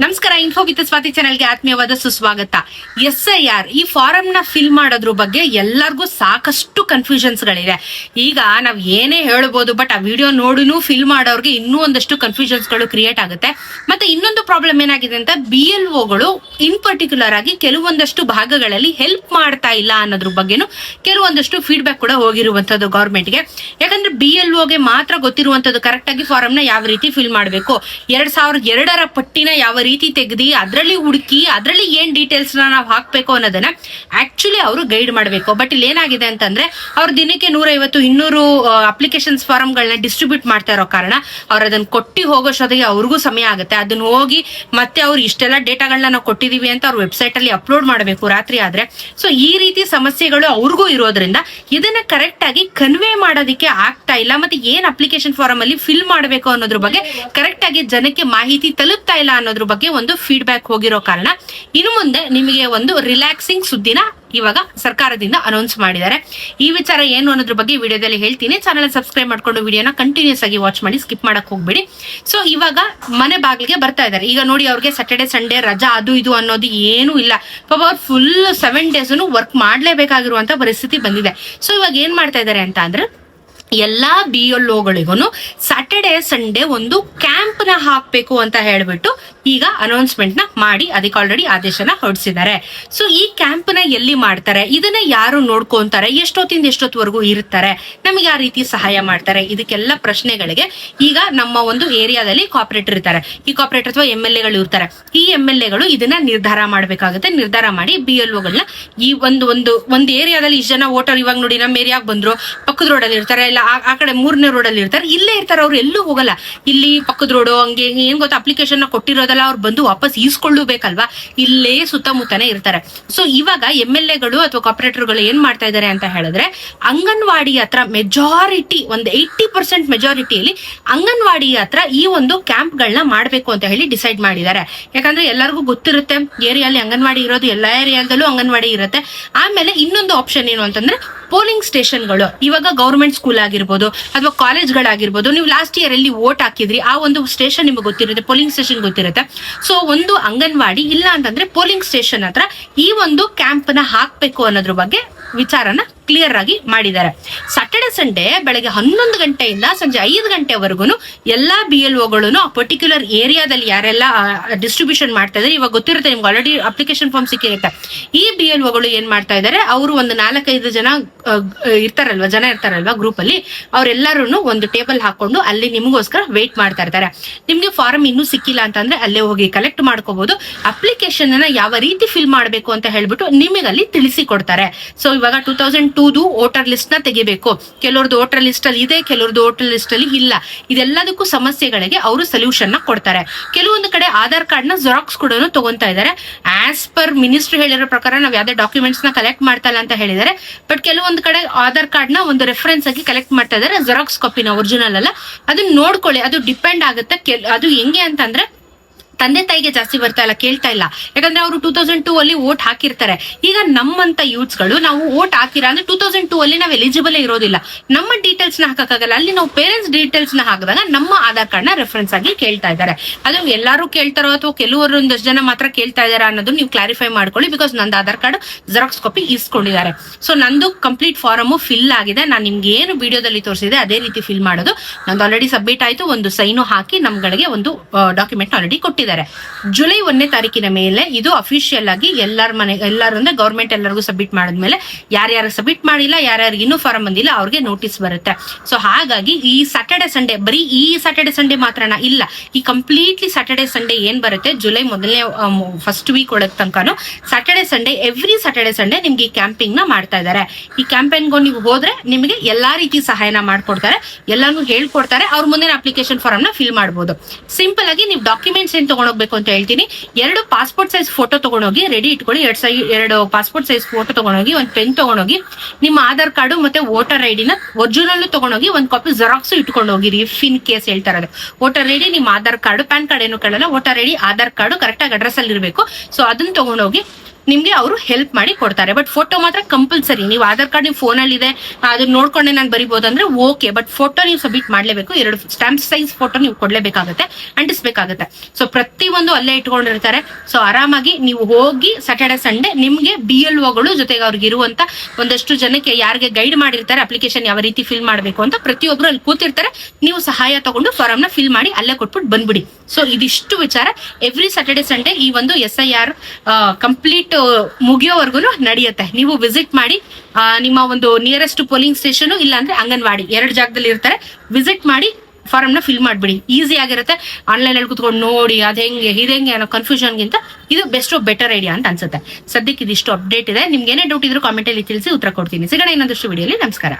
ನಮಸ್ಕಾರ. Info with Swati ಚಾನೆಲ್ಗೆ ಆತ್ಮೀಯವಾದ ಸುಸ್ವಾಗತ. SIR ಈ ಫಾರಂ ನ ಫಿಲ್ ಮಾಡೋದ್ರ ಬಗ್ಗೆ ಎಲ್ಲರಿಗೂ ಸಾಕಷ್ಟು ಕನ್ಫ್ಯೂಷನ್ಸ್ ಗಳಿದೆ. ಈಗ ನಾವ್ ಏನೇ ಹೇಳ್ಬೋದು, ಬಟ್ ಆ ವಿಡಿಯೋ ನೋಡಿನೂ ಫಿಲ್ ಮಾಡೋರ್ಗೆ ಇನ್ನೂ ಒಂದಷ್ಟು ಕನ್ಫ್ಯೂಷನ್ಸ್ ಗಳು ಕ್ರಿಯೇಟ್ ಆಗುತ್ತೆ. ಮತ್ತೆ ಇನ್ನೊಂದು ಪ್ರಾಬ್ಲಮ್ ಏನಾಗಿದೆ ಅಂತ, BLOಗಳು ಇನ್ ಪರ್ಟಿಕ್ಯುಲರ್ ಆಗಿ ಕೆಲವೊಂದಷ್ಟು ಭಾಗಗಳಲ್ಲಿ ಹೆಲ್ಪ್ ಮಾಡ್ತಾ ಇಲ್ಲ ಅನ್ನೋದ್ರ ಬಗ್ಗೆನು ಕೆಲವೊಂದಷ್ಟು ಫೀಡ್ಬ್ಯಾಕ್ ಕೂಡ ಹೋಗಿರುವಂತದ್ದು ಗವರ್ಮೆಂಟ್ಗೆ. ಯಾಕಂದ್ರೆ BLOಗೆ ಮಾತ್ರ ಗೊತ್ತಿರುವಂತದ್ದು ಕರೆಕ್ಟ್ ಆಗಿ ಫಾರಂ ನ ಯಾವ ರೀತಿ ಫಿಲ್ ಮಾಡಬೇಕು, 2002ರ ಪಟ್ಟಿನ ಯಾವ ರೀತಿ ತೆಗೆದಿ ಅದರಲ್ಲಿ ಹುಡುಕಿ ಅದರಲ್ಲಿ ಏನ್ ಡೀಟೇಲ್ಸ್ ನಾವು ಹಾಕ್ಬೇಕು ಅನ್ನೋದನ್ನ ಆಕ್ಚುಲಿ ಅವರು ಗೈಡ್ ಮಾಡಬೇಕು. ಬಟ್ ಇಲ್ಲಿ ಏನಾಗಿದೆ ಅಂತಂದ್ರೆ, ಅವ್ರ ದಿನಕ್ಕೆ 150-200 ಅಪ್ಲಿಕೇಶನ್ಸ್ ಫಾರಂ ಗಳನ್ನ ಡಿಸ್ಟ್ರಿಬ್ಯೂಟ್ ಮಾಡ್ತಾ ಇರೋ ಕಾರಣ ಅವ್ರ ಅದನ್ನ ಕೊಟ್ಟಿ ಹೋಗೋಷ್ಟೊತ್ತಿಗೆ ಅವ್ರಿಗೂ ಸಮಯ ಆಗುತ್ತೆ. ಅದನ್ನ ಹೋಗಿ ಮತ್ತೆ ಅವ್ರು ಇಷ್ಟೆಲ್ಲ ಡೇಟಾಗಳನ್ನ ನಾವು ಕೊಟ್ಟಿದೀವಿ ಅಂತ ಅವ್ರ ವೆಬ್ಸೈಟ್ ಅಲ್ಲಿ ಅಪ್ಲೋಡ್ ಮಾಡಬೇಕು ರಾತ್ರಿ ಆದ್ರೆ. ಸೊ ಈ ರೀತಿ ಸಮಸ್ಯೆಗಳು ಅವ್ರಿಗೂ ಇರೋದ್ರಿಂದ ಇದನ್ನ ಕರೆಕ್ಟ್ ಆಗಿ ಕನ್ವೆ ಮಾಡೋದಕ್ಕೆ ಆಗ್ತಾ ಇಲ್ಲ. ಮತ್ತೆ ಏನ್ ಅಪ್ಲಿಕೇಶನ್ ಫಾರಂ ಅಲ್ಲಿ ಫಿಲ್ ಮಾಡಬೇಕು ಅನ್ನೋದ್ರ ಬಗ್ಗೆ ಕರೆಕ್ಟ್ ಆಗಿ ಜನಕ್ಕೆ ಮಾಹಿತಿ ತಲುಪ್ತಾ ಇಲ್ಲ ಅನ್ನೋದ್ರ ಬಗ್ಗೆ ಒಂದು ಫೀಡ್ಬ್ಯಾಕ್ ಹೋಗಿರೋ ಕಾರಣ ಇನ್ನು ಮುಂದೆ ನಿಮಗೆ ಒಂದು ರಿಲ್ಯಾಕ್ಸಿಂಗ್ ಸುದ್ದಿನ ಇವಾಗ ಸರ್ಕಾರದಿಂದ ಅನೌನ್ಸ್ ಮಾಡಿದ್ದಾರೆ. ಈ ವಿಚಾರ ಏನು ಅನ್ನೋದ್ರ ಬಗ್ಗೆ ವಿಡಿಯೋದಲ್ಲಿ ಹೇಳ್ತೀನಿ. ಚಾನಲ್ ಸಬ್ಸ್ಕ್ರೈಬ್ ಮಾಡ್ಕೊಂಡು ವಿಡಿಯೋನ ಕಂಟಿನ್ಯೂಸ್ ಆಗಿ ವಾಚ್ ಮಾಡಿ, ಸ್ಕಿಪ್ ಮಾಡಕ್ ಹೋಗ್ಬೇಡಿ. ಸೊ ಇವಾಗ ಮನೆ ಬಾಗಿಲಿಗೆ ಬರ್ತಾ ಇದ್ದಾರೆ. ಈಗ ನೋಡಿ, ಅವ್ರಿಗೆ ಸ್ಯಾಟರ್ಡೆ ಸಂಡೇ ರಜಾ ಅದು ಇದು ಅನ್ನೋದು ಏನು ಇಲ್ಲ. ಪಾಪ ಅವ್ರು ಫುಲ್ 7 days ವರ್ಕ್ ಮಾಡ್ಲೇಬೇಕಾಗಿರುವಂತ ಪರಿಸ್ಥಿತಿ ಬಂದಿದೆ. ಸೊ ಇವಾಗ ಏನ್ ಮಾಡ್ತಾ ಇದ್ದಾರೆ ಅಂತ ಅಂದ್ರೆ, ಎಲ್ಲಾ BLOಗಳಿಗೂ ಸ್ಯಾಟರ್ಡೆ ಸಂಡೇ ಒಂದು ಕ್ಯಾಂಪ್ ನ ಹಾಕ್ಬೇಕು ಅಂತ ಹೇಳ್ಬಿಟ್ಟು ಈಗ ಅನೌನ್ಸ್ಮೆಂಟ್ ನ ಮಾಡಿ ಅದಕ್ಕೆ ಆಲ್ರೆಡಿ ಆದೇಶನ ಹೊರಡಿಸಿದ್ದಾರೆ. ಸೊ ಈ ಕ್ಯಾಂಪ್ ನ ಎಲ್ಲಿ ಮಾಡ್ತಾರೆ, ಇದನ್ನ ಯಾರು ನೋಡ್ಕೊಂತಾರೆ, ಎಷ್ಟೊತ್ತಿಂದ ಎಷ್ಟೊತ್ತವರೆಗೂ ಇರ್ತಾರೆ, ನಮಗೆ ಯಾವ ರೀತಿ ಸಹಾಯ ಮಾಡ್ತಾರೆ, ಇದಕ್ಕೆಲ್ಲ ಪ್ರಶ್ನೆಗಳಿಗೆ ಈಗ ನಮ್ಮ ಒಂದು ಏರಿಯಾದಲ್ಲಿ ಕಾಪರೇಟರ್ ಇರ್ತಾರೆ. ಈ ಕಾಪರೇಟರ್ ಅಥವಾ MLAಗಳು ಇರ್ತಾರೆ. ಈ MLAಗಳು ಇದನ್ನ ನಿರ್ಧಾರ ಮಾಡ್ಬೇಕಾಗುತ್ತೆ. ನಿರ್ಧಾರ ಮಾಡಿ BLOಗಳನ್ನ ಈ ಒಂದು ಏರಿಯಾದಲ್ಲಿ ಇಷ್ಟು ಜನ ವೋಟರ್, ಇವಾಗ ನೋಡಿ ನಮ್ಮ ಏರಿಯಾಗ ಬಂದ್ರು, ಪಕ್ಕದ ರೋಡಲ್ಲಿ ಇರ್ತಾರೆ, ಇಲ್ಲ ಆ ಕಡೆ 3ನೇ ರೋಡಲ್ಲಿ ಇರ್ತಾರೆ, ಇಲ್ಲೇ ಇರ್ತಾರೆ, ಅವ್ರು ಎಲ್ಲೂ ಹೋಗಲ್ಲ. ಇಲ್ಲಿ ಪಕ್ಕದ ರೋಡು ಹಂಗೆ ಏನ್ ಗೊತ್ತಾ, ಅಪ್ಲಿಕೇಶನ್ ಕೊಟ್ಟಿರೋದಲ್ಲ, ಅವ್ರು ಬಂದು ವಾಪಸ್ ಈಸ್ಕೊಳ್ಳಬೇಕಲ್ವಾ, ಇಲ್ಲೇ ಸುತ್ತಮುತ್ತನೇ ಇರ್ತಾರೆ. ಸೊ ಇವಾಗ MLAಗಳು ಅಥವಾ ಕಾಪರೇಟರ್ಗಳು ಏನ್ ಮಾಡ್ತಾ ಇದ್ದಾರೆ ಅಂತ ಹೇಳಿದ್ರೆ, ಅಂಗನವಾಡಿ ಹತ್ರ ಮೆಜಾರಿಟಿ, ಒಂದು 80% ಮೆಜಾರಿಟಿಯಲ್ಲಿ ಅಂಗನವಾಡಿ ಹತ್ರ ಈ ಒಂದು ಕ್ಯಾಂಪ್ ಗಳನ್ನ ಮಾಡ್ಬೇಕು ಅಂತ ಹೇಳಿ ಡಿಸೈಡ್ ಮಾಡಿದ್ದಾರೆ. ಯಾಕಂದ್ರೆ ಎಲ್ಲರಿಗೂ ಗೊತ್ತಿರುತ್ತೆ, ಏರಿಯಾಲಿ ಅಂಗನವಾಡಿ ಇರೋದು, ಎಲ್ಲಾ ಏರಿಯಾದಲ್ಲೂ ಅಂಗನವಾಡಿ ಇರುತ್ತೆ. ಆಮೇಲೆ ಇನ್ನೊಂದು ಆಪ್ಷನ್ ಏನು ಅಂತಂದ್ರೆ, ಪೋಲಿಂಗ್ ಸ್ಟೇಷನ್ಗಳು. ಇವಾಗ ಗವರ್ಮೆಂಟ್ ಸ್ಕೂಲ್ ಆಗಿರ್ಬೋದು ಅಥವಾ ಕಾಲೇಜ್ಗಳಾಗಿರ್ಬೋದು, ನೀವು ಲಾಸ್ಟ್ ಇಯರ್ ಎಲ್ಲಿ ವೋಟ್ ಹಾಕಿದ್ರಿ ಆ ಒಂದು ಸ್ಟೇಷನ್ ನಿಮಗೆ ಗೊತ್ತಿರುತ್ತೆ, ಪೋಲಿಂಗ್ ಸ್ಟೇಷನ್ ಗೊತ್ತಿರುತ್ತೆ. ಸೊ ಒಂದು ಅಂಗನವಾಡಿ ಇಲ್ಲ ಅಂತಂದ್ರೆ ಪೋಲಿಂಗ್ ಸ್ಟೇಷನ್ ಹತ್ರ ಈ ಒಂದು ಕ್ಯಾಂಪ್ ನ ಹಾಕ್ಬೇಕು ಅನ್ನೋದ್ರ ಬಗ್ಗೆ ವಿಚಾರನ ಕ್ಲಿಯರ್ ಆಗಿ ಮಾಡಿದ್ದಾರೆ. ಸ್ಯಾಟರ್ಡೆ ಸಂಡೇ ಬೆಳಗ್ಗೆ 11 ಗಂಟೆಯಿಂದ ಸಂಜೆ 5 ಗಂಟೆವರೆಗೂ ಎಲ್ಲಾ BLOಗಳು ಆ ಪರ್ಟಿಕ್ಯುಲರ್ ಏರಿಯಾದಲ್ಲಿ ಯಾರೆಲ್ಲ ಡಿಸ್ಟ್ರಿಬ್ಯೂಷನ್ ಮಾಡ್ತಾ ಇದ್ದಾರೆ, ಇವಾಗ ಗೊತ್ತಿರುತ್ತೆ ನಿಮ್ಗೆ, ಆಲ್ರೆಡಿ ಅಪ್ಲಿಕೇಶನ್ ಫಾರ್ಮ್ ಸಿಕ್ಕಿರುತ್ತೆ. ಈ BLOಗಳು ಏನ್ ಮಾಡ್ತಾ ಇದ್ದಾರೆ, ಅವರು ಒಂದು 4-5 ಜನ ಇರ್ತಾರಲ್ವಾ ಗ್ರೂಪ್ ಅಲ್ಲಿ, ಅವರೆಲ್ಲರೂ ಒಂದು ಟೇಬಲ್ ಹಾಕೊಂಡು ಅಲ್ಲಿ ನಿಮಗೋಸ್ಕರ ವೇಟ್ ಮಾಡ್ತಾ ಇರ್ತಾರೆ. ನಿಮ್ಗೆ ಫಾರಂ ಇನ್ನೂ ಸಿಕ್ಕಿಲ್ಲ ಅಂತಂದ್ರೆ ಅಲ್ಲೇ ಹೋಗಿ ಕಲೆಕ್ಟ್ ಮಾಡ್ಕೋಬಹುದು. ಅಪ್ಲಿಕೇಶನ್ ಅನ್ನ ಯಾವ ರೀತಿ ಫಿಲ್ ಮಾಡಬೇಕು ಅಂತ ಹೇಳ್ಬಿಟ್ಟು ನಿಮಗೆ ಅಲ್ಲಿ ತಿಳಿಸಿ ಕೊಡ್ತಾರೆ. ಸೊ ಇವಾಗ 2002 ವೋಟರ್ ಲಿಸ್ಟ್ ನ ತೆಗಿಬೇಕು. ಕೆಲವ್ರದ್ದು ವೋಟರ್ ಲಿಸ್ಟ್ ಅಲ್ಲಿ ಇದೆ, ಕೆಲವ್ರದ್ದು ವೋಟರ್ ಲಿಸ್ಟ್ ಅಲ್ಲಿ ಇಲ್ಲ. ಇದೆಲ್ಲದಕ್ಕೂ ಸಮಸ್ಯೆಗಳಿಗೆ ಅವರು ಸೊಲ್ಯೂಷನ್ ನ ಕೊಡ್ತಾರೆ. ಕೆಲವೊಂದು ಕಡೆ ಆಧಾರ್ ಕಾರ್ಡ್ ನ ಜೆರಾಕ್ಸ್ ಕೂಡ ತಗೊಂತಾ ಇದ್ದಾರೆ. ಆಸ್ ಪರ್ ಮಿನಿಸ್ಟರ್ ಹೇಳಿರೋ ಪ್ರಕಾರ ನಾವ್ ಯಾವ್ದೇ ಡಾಕ್ಯುಮೆಂಟ್ಸ್ ನ ಕಲೆಕ್ಟ್ ಮಾಡ್ತಾ ಇಲ್ಲ ಅಂತ ಹೇಳಿದ್ದಾರೆ. ಬಟ್ ಕೆಲವೊಂದು ಕಡೆ ಆಧಾರ್ ಕಾರ್ಡ್ ನ ಒಂದು ರೆಫರೆನ್ಸ್ ಆಗಿ ಕಲೆಕ್ಟ್ ಮಾಡ್ತಾ ಇದ್ದಾರೆ, ಜೆರಾಕ್ಸ್ ಕಾಪಿನ, ಒರಿಜಿನಲ್ ಅಲ್ಲ. ಅದನ್ನ ನೋಡ್ಕೊಳ್ಳಿ, ಅದು ಡಿಪೆಂಡ್ ಆಗುತ್ತೆ. ಅದು ಹೆಂಗೆ ಅಂತಂದ್ರೆ, ತಂದೆ ತಾಯಿಗೆ ಜಾಸ್ತಿ ಬರ್ತಾ ಇಲ್ಲ, ಕೇಳ್ತಾ ಇಲ್ಲ. ಯಾಕಂದ್ರೆ ಅವರು 2002 ಅಲ್ಲಿ ವೋಟ್ ಹಾಕಿರ್ತಾರೆ. ಈಗ ನಮ್ಮಂತ ಯೂತ್ಸ್ ಗಳು ನಾವು ವೋಟ್ ಹಾಕಿರ ಅಂದ್ರೆ 2002 ಅಲ್ಲಿ ನಾವು ಎಲಿಜಿಬಲ್ ಇರೋದಿಲ್ಲ, ನಮ್ಮ ಡೀಟೇಲ್ಸ್ ನ ಹಾಕಕ್ಕಾಗಲ್ಲ. ಅಲ್ಲಿ ನಾವು ಪೇರೆಂಟ್ಸ್ ಡೀಟೇಲ್ಸ್ ನ ಹಾಕಿದಾಗ ನಮ್ಮ ಆಧಾರ್ ಕಾರ್ಡ್ ನ ರೆಫರೆನ್ಸ್ ಆಗಿ ಕೇಳ್ತಾ ಇದ್ದಾರೆ. ಅದು ಎಲ್ಲರೂ ಕೇಳ್ತಾರೋ ಅಥವಾ ಕೆಲವೊಂದಷ್ಟು ಜನ ಮಾತ್ರ ಕೇಳ್ತಾ ಇದಾರೆ ಅನ್ನೋದು ನೀವು ಕ್ಲಾರಿಫೈ ಮಾಡ್ಕೊಳ್ಳಿ. ಬಿಕಾಸ್ ನಂದು ಆಧಾರ್ ಕಾರ್ಡ್ ಜೆರಾಕ್ಸ್ ಕಾಪಿ ಇಸ್ಕೊಂಡಿದ್ದಾರೆ. ಸೊ ನಂದು ಕಂಪ್ಲೀಟ್ ಫಾರಮ್ ಫಿಲ್ ಆಗಿದೆ. ನಾನು ನಿಮ್ಗೆ ಏನು ವಿಡಿಯೋದಲ್ಲಿ ತೋರಿಸಿದೆ ಅದೇ ರೀತಿ ಫಿಲ್ ಮಾಡೋದು. ನಂದು ಆಲ್ರೆಡಿ ಸಬ್ಮಿಟ್ ಆಯ್ತು, ಒಂದು ಸೈನು ಹಾಕಿ ನಮ್ಗಳಿಗೆ ಒಂದು ಡಾಕ್ಯುಮೆಂಟ್ ಆಲ್ರೆಡಿ ಕೊಟ್ಟಿದ್ದಾರೆ. ಜುಲೈ 1ನೇ ತಾರೀಕಿನ ಮೇಲೆ ಇದು ಅಫಿಷಿಯಲ್ ಆಗಿ ಎಲ್ಲರೂ ಅಂದ್ರೆ ಗವರ್ಮೆಂಟ್ ಎಲ್ಲರಿಗೂ ಸಬ್ಮಿಟ್ ಮಾಡಿದ್ಮೇಲೆ, ಯಾರ್ಯಾರು ಸಬ್ಮಿಟ್ ಮಾಡಿಲ್ಲ, ಯಾರ್ಯಾರಿಗೆ ಇನ್ನೂ ಫಾರಂ ಬಂದಿಲ್ಲ ಅವ್ರಿಗೆ ನೋಟಿಸ್ ಬರುತ್ತೆ. ಸೊ ಹಾಗಾಗಿ ಈ ಸ್ಯಾಟರ್ಡೆ ಸಂಡೇ, ಬರೀ ಈ ಸ್ಯಾಟರ್ಡೆ ಸಂಡೇ ಮಾತ್ರನ ಇಲ್ಲ, ಈ ಕಂಪ್ಲೀಟ್ಲಿ ಸ್ಯಾಟರ್ಡೆ ಸಂಡೇ ಏನ್ ಬರುತ್ತೆ ಜುಲೈ ಮೊದಲನೇ ಫಸ್ಟ್ ವೀಕ್ ಒಳಗೆ ತನಕನು Saturday Sunday, every Saturday Sunday ನಿಮ್ಗೆ ಈ ಕ್ಯಾಂಪಿಂಗ್ ನ ಮಾಡ್ತಾ ಇದ್ದಾರೆ. ಈ ಕ್ಯಾಂಪೇನ್ಗೂ ನೀವು ಹೋದ್ರೆ ನಿಮಗೆ ಎಲ್ಲಾ ರೀತಿ ಸಹಾಯನ ಮಾಡ್ಕೊಡ್ತಾರೆ, ಎಲ್ಲಾನು ಹೇಳ್ಕೊಡ್ತಾರೆ. ಅವ್ರ ಮುಂದೆ ಅಪ್ಲಿಕೇಶನ್ ಫಾರಂ ನ ಫಿಲ್ ಮಾಡಬಹುದು. ಸಿಂಪಲ್ ಆಗಿ ನೀವು ಡಾಕ್ಯುಮೆಂಟ್ಸ್ ಏನ್ ತಗೊಂಡೋಗ್ಬೇಕು ಅಂತ ಹೇಳ್ತೀನಿ. 2 ಪಾಸ್ಪೋರ್ಟ್ ಸೈಜ್ ಫೋಟೋ ತಗೊಂಡೋಗಿ ರೆಡಿ ಇಟ್ಕೊಳ್ಳಿ. 2 ಪಾಸ್ಪೋರ್ಟ್ ಸೈಜ್ ಫೋಟೋ ತಗೊಂಡೋಗಿ, ಒಂದು ಪೆನ್ ತಗೊಂಡೋಗಿ, ನಿಮ್ಮ ಆಧಾರ್ ಕಾರ್ಡ್ ಮತ್ತೆ ವೋಟರ್ ಐಡಿ ನ ಒರಿಜಿನಲ್ ತಗೊಂಡೋಗಿ, ಒಂದು ಕಾಪಿ ಜೆರಾಕ್ಸ್ ಇಟ್ಕೊಂಡು ಹೋಗಿರಿ. ಇಫ್ ಇನ್ ಕೇಸ್ ಹೇಳ್ತಾ ಇರೋದು, ವೋಟರ್ ಐಡಿ, ನಿಮ್ಮ ಆಧಾರ್ ಕಾರ್ಡ್, ಪ್ಯಾನ್ ಕಾರ್ಡ್ ಏನು ಕೇಳಲ್ಲ, voter ID, Aadhaar card correct ಆಗಿ ಅಡ್ರೆಸ್ ಅಲ್ಲಿ ಇರಬೇಕು. ಸೊ ಅದನ್ನ ತಗೊಂಡೋಗಿ ನಿಮ್ಗೆ ಅವರು ಹೆಲ್ಪ್ ಮಾಡಿ ಕೊಡ್ತಾರೆ. ಬಟ್ ಫೋಟೋ ಮಾತ್ರ ಕಂಪಲ್ಸರಿ. ನೀವು ಆಧಾರ್ ಕಾರ್ಡ್ ನೀವು ಫೋನಲ್ಲಿ ಇದೆ ಅದನ್ನ ನೋಡ್ಕೊಂಡೆ ನಾನು ಬರಿಬಹುದು ಅಂದ್ರೆ ಓಕೆ, ಬಟ್ ಫೋಟೋ ನೀವು ಸಬ್ಮಿಟ್ ಮಾಡ್ಲೇಬೇಕು. 2 ಸ್ಟಾಂಪ್ ಸೈಜ್ ಫೋಟೋ ನೀವು ಕೊಡ್ಲೇಬೇಕಾಗುತ್ತೆ, ಅಂಟಿಸ್ಬೇಕಾಗುತ್ತೆ. ಸೊ ಪ್ರತಿಯೊಂದು ಅಲ್ಲೇ ಇಟ್ಕೊಂಡಿರ್ತಾರೆ. ಸೊ ಆರಾಮಾಗಿ ನೀವು ಹೋಗಿ ಸ್ಯಾಟರ್ಡೆ ಸಂಡೇ ನಿಮ್ಗೆ BLOಗಳು ಜೊತೆಗೆ ಅವ್ರಿಗೆ ಇರುವಂತ ಒಂದಷ್ಟು ಜನಕ್ಕೆ ಯಾರಿಗೆ ಗೈಡ್ ಮಾಡಿರ್ತಾರೆ ಅಪ್ಲಿಕೇಶನ್ ಯಾವ ರೀತಿ ಫಿಲ್ ಮಾಡಬೇಕು ಅಂತ, ಪ್ರತಿಯೊಬ್ರು ಅಲ್ಲಿ ಕೂತಿರ್ತಾರೆ. ನೀವು ಸಹಾಯ ತಗೊಂಡು ಫಾರಂ ನ ಫಿಲ್ ಮಾಡಿ ಅಲ್ಲೇ ಕೊಟ್ಬಿಟ್ಟು ಬಂದ್ಬಿಡಿ. ಸೊ ಇದಿಷ್ಟು ವಿಚಾರ ಎವ್ರಿ ಸ್ಯಾಟರ್ಡೆ ಸಂಡೇ ಈ ಒಂದು SIR ಕಂಪ್ಲೀಟ್ ಮುಗಿಯೋವರೆಗೂ ನಡೆಯುತ್ತೆ. ನೀವು ವಿಸಿಟ್ ಮಾಡಿ, ನಿಮ್ಮ ಒಂದು ನಿಯರೆಸ್ಟ್ ಪೋಲಿಂಗ್ ಸ್ಟೇಷನ್ ಇಲ್ಲ ಅಂದ್ರೆ ಅಂಗನವಾಡಿ 2 ಜಾಗದಲ್ಲಿ ಇರ್ತಾರೆ. ವಿಸಿಟ್ ಮಾಡಿ ಫಾರಂ ನ ಫಿಲ್ ಮಾಡ್ಬಿಡಿ. ಈಸಿ ಆಗಿರುತ್ತೆ. ಆನ್ಲೈನ್ ಅಲ್ಲಿ ಕುತ್ಕೊಂಡು ನೋಡಿ ಅದ್ ಹೆಂಗೆ ಇದಂಗೆ ಅನ್ನೋ ಕನ್ಫ್ಯೂಷನ್ಗಿಂತ ಇದು ಬೆಸ್ಟ್ ಬೆಟರ್ ಐಡಿಯಾ ಅಂತ ಅನ್ಸುತ್ತೆ. ಸದ್ಯಕ್ಕೆ ಇದಿಷ್ಟು ಅಪ್ಡೇಟ್ ಇದೆ. ನಿಮ್ಗೆ ಏನೇ ಡೌಟ್ ಇದ್ರು ಕಾಮೆಂಟ್ ಅಲ್ಲಿ ತಿಳಿಸಿ ಉತ್ತರ ಕೊಡ್ತೀನಿ. ಸಿಗೋಣ ಇನ್ನೊಂದಷ್ಟು ವಿಡಿಯೋಲಿ. ನಮಸ್ಕಾರ.